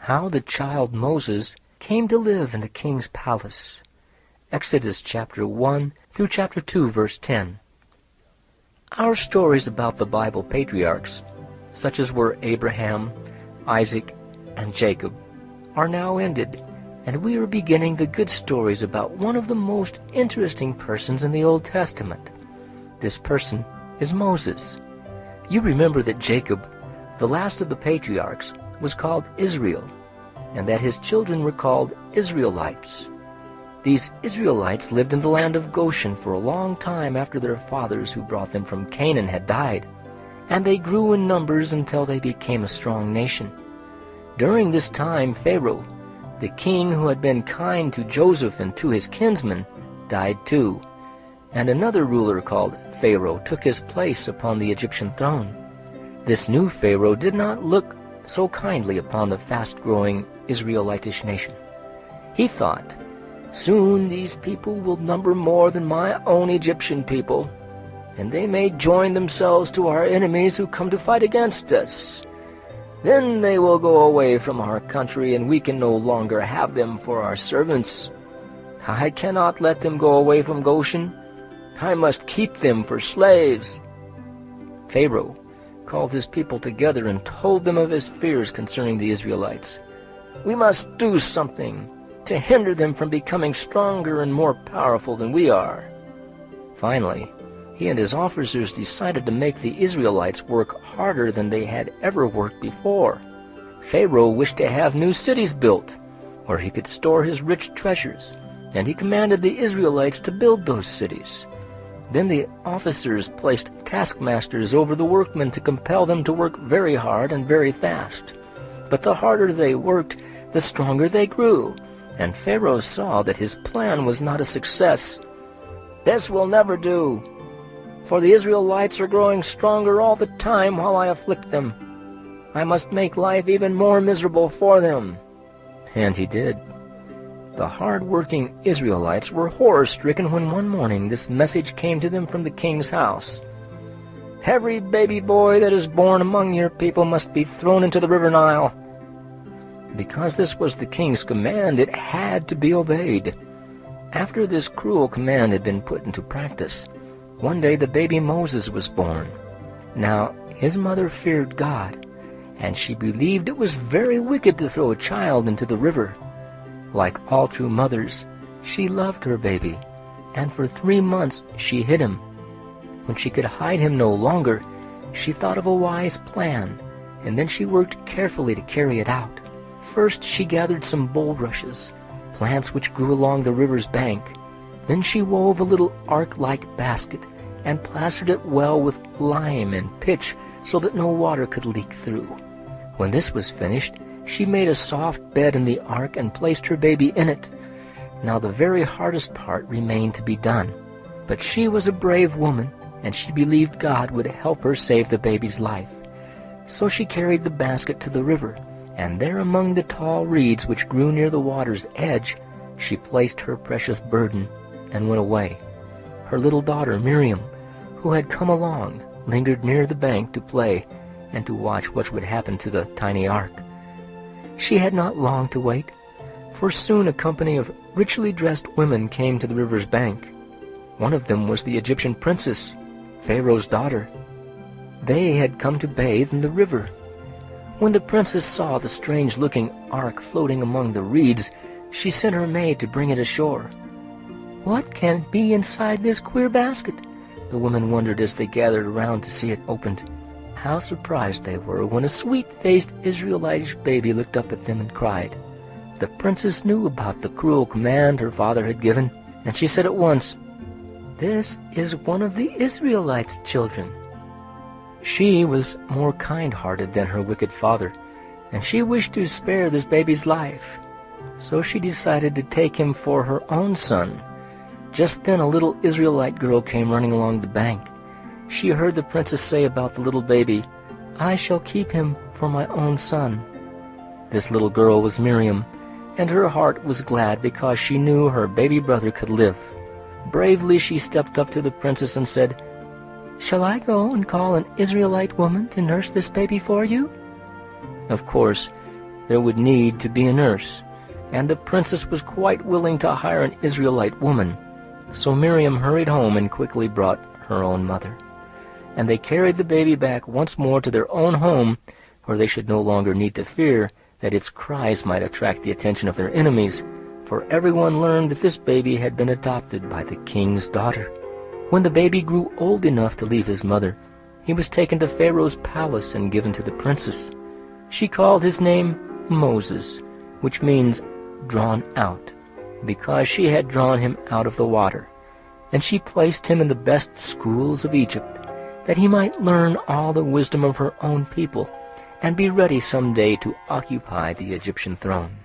how the child Moses came to live in the king's palace. Exodus chapter 1 through chapter 2, verse 10. Our stories about the Bible patriarchs, such as were Abraham, Isaac, and Jacob, are now ended, and we are beginning the good stories about one of the most interesting persons in the Old Testament. This person is Moses. You remember that Jacob, the last of the patriarchs, was called Israel, and that his children were called Israelites. These Israelites lived in the land of Goshen for a long time after their fathers who brought them from Canaan had died, and they grew in numbers until they became a strong nation. During this time, Pharaoh, the king who had been kind to Joseph and to his kinsmen, died too, and another ruler called Pharaoh took his place upon the Egyptian throne. This new Pharaoh did not look so kindly upon the fast-growing Israelitish nation. He thought, "Soon these people will number more than my own Egyptian people, and they may join themselves to our enemies who come to fight against us. Then they will go away from our country, and we can no longer have them for our servants. I cannot let them go away from Goshen. I must keep them for slaves." Pharaoh called his people together and told them of his fears concerning the Israelites. "We must do something to hinder them from becoming stronger and more powerful than we are." Finally, he and his officers decided to make the Israelites work harder than they had ever worked before. Pharaoh wished to have new cities built, where he could store his rich treasures, and he commanded the Israelites to build those cities. Then the officers placed taskmasters over the workmen to compel them to work very hard and very fast. But the harder they worked, the stronger they grew, and Pharaoh saw that his plan was not a success. "This will never do, for the Israelites are growing stronger all the time while I afflict them. I must make life even more miserable for them." And he did. The hard-working Israelites were horror-stricken when one morning this message came to them from the king's house. "Every baby boy that is born among your people must be thrown into the river Nile." Because this was the king's command, it had to be obeyed. After this cruel command had been put into practice, one day the baby Moses was born. Now his mother feared God, and she believed it was very wicked to throw a child into the river. Like all true mothers, she loved her baby, and for 3 months she hid him. When she could hide him no longer, she thought of a wise plan, and then she worked carefully to carry it out. First she gathered some bulrushes, plants which grew along the river's bank. Then she wove a little ark-like basket and plastered it well with lime and pitch so that no water could leak through. When this was finished, she made a soft bed in the ark and placed her baby in it. Now the very hardest part remained to be done. But she was a brave woman, and she believed God would help her save the baby's life. So she carried the basket to the river, and there among the tall reeds which grew near the water's edge, she placed her precious burden and went away. Her little daughter Miriam, who had come along, lingered near the bank to play and to watch what would happen to the tiny ark. She had not long to wait, for soon a company of richly dressed women came to the river's bank. One of them was the Egyptian princess, Pharaoh's daughter. They had come to bathe in the river. When the princess saw the strange-looking ark floating among the reeds, she sent her maid to bring it ashore. "What can be inside this queer basket?" the women wondered as they gathered around to see it opened. How surprised they were when a sweet-faced Israelitish baby looked up at them and cried. The princess knew about the cruel command her father had given, and she said at once, "This is one of the Israelites' children." She was more kind-hearted than her wicked father, and she wished to spare this baby's life. So she decided to take him for her own son. Just then a little Israelite girl came running along the bank. She heard the princess say about the little baby, "I shall keep him for my own son." This little girl was Miriam, and her heart was glad because she knew her baby brother could live. Bravely she stepped up to the princess and said, "Shall I go and call an Israelite woman to nurse this baby for you?" Of course, there would need to be a nurse, and the princess was quite willing to hire an Israelite woman. So Miriam hurried home and quickly brought her own mother. And they carried the baby back once more to their own home, where they should no longer need to fear that its cries might attract the attention of their enemies, for everyone learned that this baby had been adopted by the king's daughter. When the baby grew old enough to leave his mother, he was taken to Pharaoh's palace and given to the princess. She called his name Moses, which means drawn out, because she had drawn him out of the water. And she placed him in the best schools of Egypt, that he might learn all the wisdom of her own people, and be ready some day to occupy the Egyptian throne.